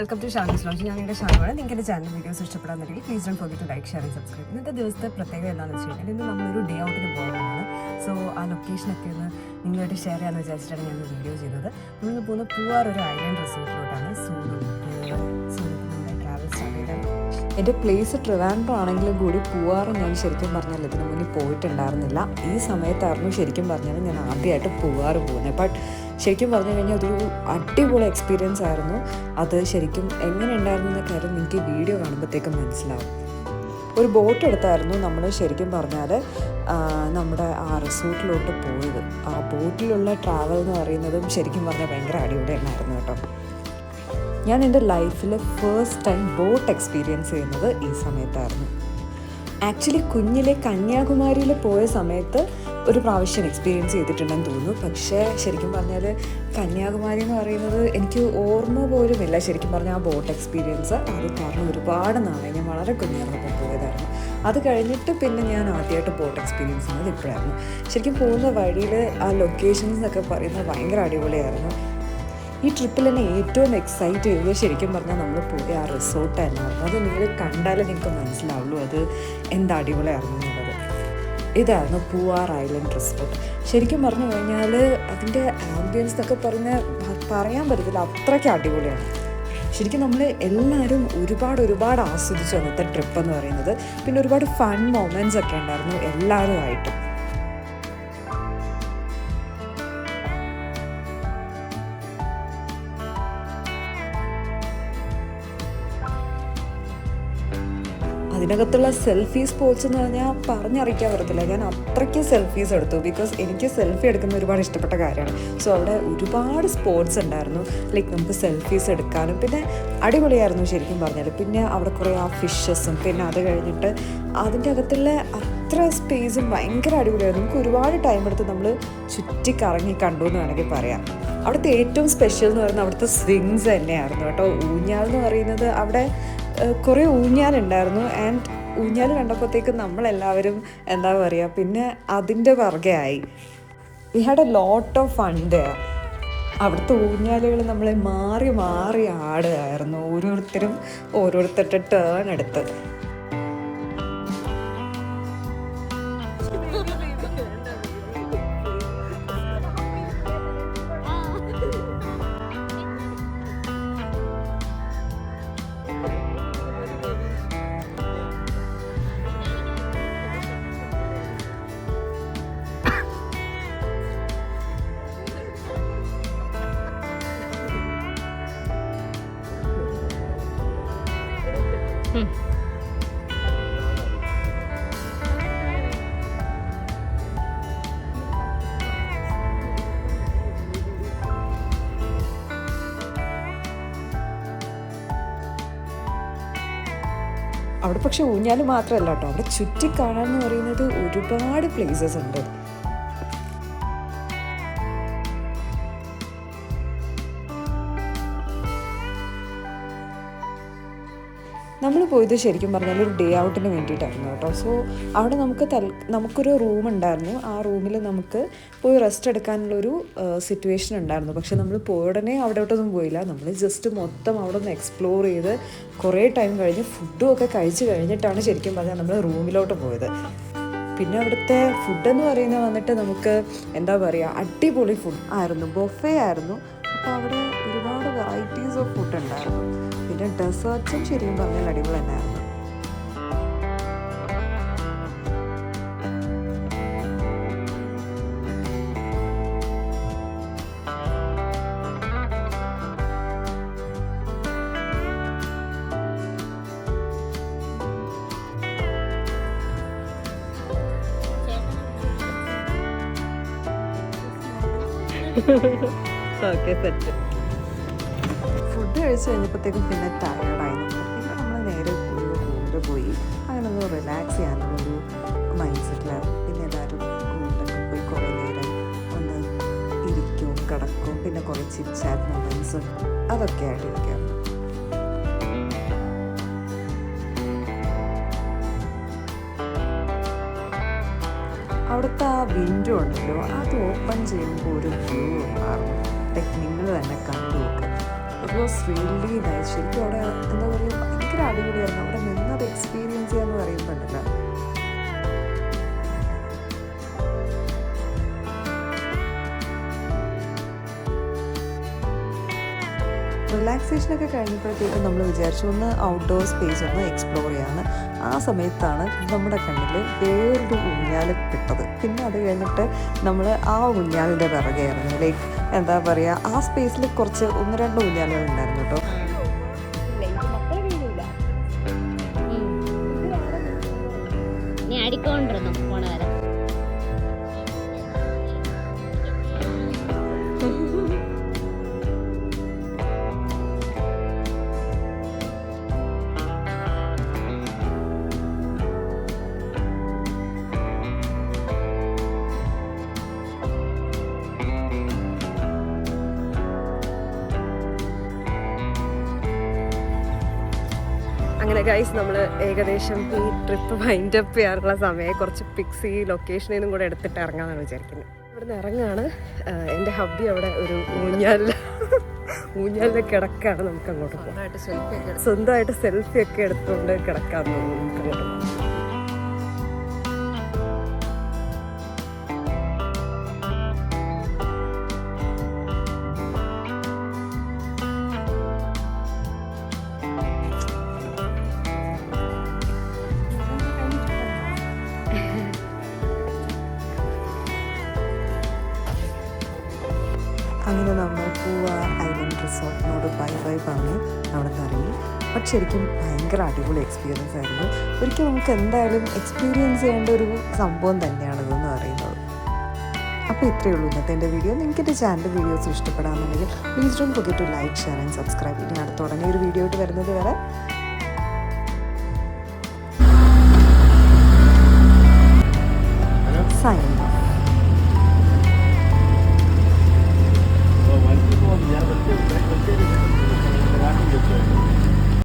Welcome to Shani's launch. ഞാൻ എൻ്റെ ഷാനുവാണ്. നിങ്ങൾക്ക് എൻ്റെ ചാനൽ വീഡിയോസ് ഇഷ്ടപ്പെടാന്നുണ്ടെങ്കിൽ please don't forget to like, share and subscribe. ഇന്നത്തെ ദിവസത്തെ പ്രത്യേകത എന്താണെന്ന് വെച്ച് കഴിഞ്ഞാൽ ഇന്ന് നമ്മളൊരു ഡേ ഔട്ടിന് പോകുന്നതാണ്. സോ ആ ലൊക്കേഷനൊക്കെ ഒന്ന് നിങ്ങളുമായിട്ട് ഷെയർ ചെയ്യാമെന്ന് വിചാരിച്ചിട്ടാണ് ഞാൻ വീഡിയോ ചെയ്തത്. നമ്മളിന്ന് പോകുന്ന പൂവാർ ഒരു ഐലൻഡ് റിസോർട്ടിലോട്ടാണ്. നമ്മുടെ ട്രാവൽ സ്റ്റാർട്ട് ചെയ്തത്. എൻ്റെ പ്ലേസ് ട്രിവാൻഡ്രം ആണെങ്കിലും കൂടി പൂവാർ ഞാൻ ശരിക്കും പറഞ്ഞാൽ ഇതിന് മുന്നിൽ പോയിട്ടുണ്ടായിരുന്നില്ല. ഈ സമയത്തായിരുന്നു ശരിക്കും പറഞ്ഞാൽ ഞാൻ ആദ്യമായിട്ട് പൂവാർ പോകുന്നത്. ബട്ട് ശരിക്കും പറഞ്ഞു കഴിഞ്ഞാൽ അതൊരു അടിപൊളി എക്സ്പീരിയൻസ് ആയിരുന്നു. അത് ശരിക്കും എങ്ങനെ ഉണ്ടായിരുന്നു എന്ന കാര്യം നിങ്ങൾക്ക് ഈ വീഡിയോ കാണുമ്പോഴത്തേക്കും മനസ്സിലാവും. ഒരു ബോട്ട് എടുത്തായിരുന്നു നമ്മൾ ശരിക്കും പറഞ്ഞാൽ നമ്മുടെ ആ റിസോർട്ടിലോട്ട് പോയത്. ആ ബോട്ടിലുള്ള ട്രാവൽ എന്ന് പറയുന്നതും ശരിക്കും പറഞ്ഞാൽ ഭയങ്കര അടിപൊളി തന്നെയായിരുന്നു കേട്ടോ. ഞാൻ എൻ്റെ ലൈഫിൽ ഫസ്റ്റ് ടൈം ബോട്ട് എക്സ്പീരിയൻസ് ചെയ്യുന്നത് ഈ സമയത്തായിരുന്നു. ആക്ച്വലി കുഞ്ഞിലെ കന്യാകുമാരിയിൽ പോയ സമയത്ത് ഒരു പ്രാവശ്യം എക്സ്പീരിയൻസ് ചെയ്തിട്ടുണ്ടെന്ന് തോന്നുന്നു. പക്ഷേ ശരിക്കും പറഞ്ഞാൽ കന്യാകുമാരി എന്ന് പറയുന്നത് എനിക്ക് ഓർമ്മ പോലുമില്ല ശരിക്കും പറഞ്ഞാൽ ആ ബോട്ട് എക്സ്പീരിയൻസ്. അത് കാരണം ഒരുപാട് നാളായി, ഞാൻ വളരെ കുഞ്ഞിറങ്ങപ്പോൾ പോയതായിരുന്നു. അത് കഴിഞ്ഞിട്ട് പിന്നെ ഞാൻ ആദ്യമായിട്ട് ബോട്ട് എക്സ്പീരിയൻസ് ചെയ്യുന്നത് ഇപ്പോഴായിരുന്നു. ശരിക്കും പോകുന്ന വഴിയിൽ ആ ലൊക്കേഷൻസ് എന്നൊക്കെ പറയുന്നത് ഭയങ്കര അടിപൊളിയായിരുന്നു. ഈ ട്രിപ്പിൽ എന്നെ ഏറ്റവും എക്സൈറ്റ് ചെയ്തത് ശരിക്കും പറഞ്ഞാൽ നമ്മൾ പോയ ആ റിസോർട്ട് തന്നെയായിരുന്നു. അത് നിങ്ങൾ കണ്ടാലേ നിങ്ങൾക്ക് മനസ്സിലാവുള്ളൂ അത് എന്താ അടിപൊളിയായിരുന്നു എന്നുള്ളത്. ഇതായിരുന്നു പൂവാർ ഐലൻഡ് റിസോർട്ട്. ശരിക്കും പറഞ്ഞു കഴിഞ്ഞാൽ അതിൻ്റെ ആംബിയൻസ് എന്നൊക്കെ പറയാൻ പറ്റത്തില്ല, അത്രയ്ക്ക് അടിപൊളിയാണ്. ശരിക്കും നമ്മൾ എല്ലാവരും ഒരുപാട് ആസ്വദിച്ചു അന്നത്തെ ട്രിപ്പ് എന്ന് പറയുന്നത്. പിന്നെ ഒരുപാട് ഫൺ മൊമെൻറ്റ്സ് ഒക്കെ ഉണ്ടായിരുന്നു എല്ലാവരുമായിട്ടും. അതിനകത്തുള്ള സെൽഫി സ്പോട്ട്സ് എന്ന് പറഞ്ഞാൽ പറഞ്ഞറിയിക്കാൻ പറ്റത്തില്ല. ഞാൻ അത്രയ്ക്ക് സെൽഫീസ് എടുത്തു. ബിക്കോസ് എനിക്ക് സെൽഫി എടുക്കുന്ന ഒരുപാട് ഇഷ്ടപ്പെട്ട കാര്യമാണ്. സോ അവിടെ ഒരുപാട് സ്പോട്ട്സ് ഉണ്ടായിരുന്നു. ലൈക്ക് നമുക്ക് സെൽഫീസ് എടുക്കാനും പിന്നെ അടിപൊളിയായിരുന്നു ശരിക്കും പറഞ്ഞാൽ. പിന്നെ അവിടെ കുറേ ആ ഫിഷസും പിന്നെ അത് കഴിഞ്ഞിട്ട് അതിൻ്റെ അകത്തുള്ള അത്ര സ്പേസും ഭയങ്കര അടിപൊളിയായിരുന്നു. നമുക്ക് ഒരുപാട് ടൈം എടുത്ത് നമ്മൾ ചുറ്റിക്കറങ്ങി കണ്ടു എന്ന് വേണമെങ്കിൽ പറയാം. അവിടുത്തെ ഏറ്റവും സ്പെഷ്യൽ എന്ന് പറയുന്നത് അവിടുത്തെ സ്വിങ്സ് തന്നെയായിരുന്നു കേട്ടോ. ഊഞ്ഞാൽ എന്ന് പറയുന്നത് അവിടെ കുറേ ഊഞ്ഞാലുണ്ടായിരുന്നു. ആൻഡ് ഊഞ്ഞാൽ കണ്ടപ്പോഴത്തേക്കും നമ്മളെല്ലാവരും എന്താ പറയുക പിന്നെ അതിൻ്റെ പുറകെയായി. We had a lot of fun there. അവിടുത്തെ ഊഞ്ഞാലുകൾ നമ്മളെ മാറി ആടുകയായിരുന്നു. ഓരോരുത്തരുടെ ടേൺ എടുത്ത്. അവിടെ പക്ഷെ ഊഞ്ഞാൽ മാത്രമല്ല കേട്ടോ, അവിടെ ചുറ്റിക്കാണാന്ന് പറയുന്നത് ഒരുപാട് പ്ലേസസ് ഉണ്ട്. നമ്മൾ പോയത് ശരിക്കും പറഞ്ഞാൽ ഒരു ഡേ ഔട്ടിന് വേണ്ടിയിട്ടായിരുന്നു കേട്ടോ. സോ അവിടെ നമുക്കൊരു റൂം ഉണ്ടായിരുന്നു. ആ റൂമിൽ നമുക്ക് പോയി റെസ്റ്റ് എടുക്കാനുള്ളൊരു സിറ്റുവേഷൻ ഉണ്ടായിരുന്നു. പക്ഷെ നമ്മൾ പോയുടനെ അവിടോട്ടൊന്നും പോയില്ല. നമ്മൾ ജസ്റ്റ് മൊത്തം അവിടെ ഒന്ന് എക്സ്പ്ലോർ ചെയ്ത് കുറേ ടൈം കഴിഞ്ഞ് ഫുഡും ഒക്കെ കഴിച്ച് കഴിഞ്ഞിട്ടാണ് ശരിക്കും പറഞ്ഞാൽ നമ്മൾ റൂമിലോട്ട് പോയത്. പിന്നെ അവിടുത്തെ ഫുഡെന്ന് പറയുന്നത് വന്നിട്ട് നമുക്ക് എന്താ പറയുക അടിപൊളി ഫുഡ് ആയിരുന്നു. ബൊഫേ ആയിരുന്നു. അപ്പോൾ അവിടെ ഒരുപാട് വെറൈറ്റീസ് ഓഫ് ഫുഡ് ഉണ്ടായിരുന്നു. പിന്നെ ഡെസേർട്ട്സും ശരിക്കും പറഞ്ഞാൽ അടിപൊളി തന്നെയായിരുന്നു. Okay set. ഫുഡ് കഴിച്ച് കഴിഞ്ഞപ്പോഴത്തേക്കും പിന്നെ ടയർഡായി. പിന്നെ നമ്മൾ നേരെ റൂമിൽ പോയി അങ്ങനെ ഒന്ന് റിലാക്സ് ചെയ്യാനുള്ളൊരു മൈൻഡ് സെറ്റിലായിരുന്നു. പിന്നെ എല്ലാവരും റൂമിലൊക്കെ പോയി കുറേ നേരം ഒന്ന് ഇരിക്കും കിടക്കും. പിന്നെ കുറേ ചിറ്റ് മൊമെൻറ്റ്സും അതൊക്കെ ആയിട്ടിരിക്കുകയാണ്. അവിടുത്തെ ആ വിൻഡോ ഉണ്ടല്ലോ അത് ഓപ്പൺ ചെയ്യുമ്പോൾ ഒരു വ്യൂ ഉണ്ടായിരുന്നു. ലൈക്ക് നിങ്ങൾ തന്നെ കണ്ടു നോക്കുക. It was really nice. ശരിക്കും അവിടെ എന്താ പറയുക, ഭയങ്കര അടിപൊളിയായിരുന്നു. അവിടെ നിന്നത് എക്സ്പീരിയൻസ് ചെയ്യാന്ന് പറയുമ്പോഴല്ല. റിലാക്സേഷനൊക്കെ കഴിഞ്ഞപ്പോഴത്തേക്കും നമ്മൾ വിചാരിച്ചു ഒന്ന് ഔട്ട്ഡോർ സ്പേസ് ഒന്ന് എക്സ്പ്ലോർ ചെയ്യാമെന്ന്. ആ സമയത്താണ് നമ്മുടെ കണ്ണിൽ വേറൊരു ഊഞ്ഞാൽ കിട്ടത്. പിന്നെ അത് കഴിഞ്ഞിട്ട് നമ്മൾ ആ ഊഞ്ഞാലിൻ്റെ പിറകെയായിരുന്നു. ലൈക്ക് എന്താ പറയുക, ആ സ്പേസിൽ കുറച്ച് 1-2 ഊഞ്ഞാലുകൾ ഉണ്ടായിരുന്നു കേട്ടോ. അങ്ങനെ ഗൈസ്, നമ്മൾ ഏകദേശം ഈ ട്രിപ്പ് വൈൻഡ് അപ്പ് ചെയ്യാനുള്ള സമയം കുറച്ച് പിക്സ് ഈ ലൊക്കേഷനിൽ നിന്നും കൂടെ എടുത്തിട്ട് ഇറങ്ങാമെന്നാണ് വിചാരിക്കുന്നത്. ഇവിടുന്ന് ഇറങ്ങുകയാണ്. എൻ്റെ ഹബ്ബി അവിടെ ഒരു ഊഞ്ഞാലിൽ കിടക്കാണ്. നമുക്ക് അങ്ങോട്ട് പോകാം. സ്വന്തമായിട്ട് സെൽഫി ഒക്കെ എടുത്തുകൊണ്ട് കിടക്കാമെന്ന് തോന്നുന്നു. നമുക്ക് അങ്ങോട്ട് പോകാം. അങ്ങനെ നമ്മൾ പൂവാർ ഐലൻഡ് റിസോർട്ടിനോട് ബൈ ബൈ പറഞ്ഞ് അവിടെ നിന്ന് ഇറങ്ങി. ബട്ട് ശരിക്കും ഭയങ്കര അടിപൊളി എക്സ്പീരിയൻസ് ആയിരുന്നു. ഒരിക്കലും നമുക്ക് എന്തായാലും എക്സ്പീരിയൻസ് ചെയ്യേണ്ട ഒരു സംഭവം തന്നെയാണിതെന്ന് പറയുന്നത്. അപ്പോൾ ഇത്രയേ ഉള്ളൂ ഇന്നത്തെ എൻ്റെ വീഡിയോ. നിങ്ങൾക്ക് എൻ്റെ ചാനൽ വീഡിയോസ് ഇഷ്ടപ്പെടാമെന്നുണ്ടെങ്കിൽ please don't forget to like, share and subscribe. ഇനി അടുത്ത ഉടനെ ഒരു വീഡിയോ ആയിട്ട് വരുന്നത് വരെ സൈനിങ് ഓഫ്.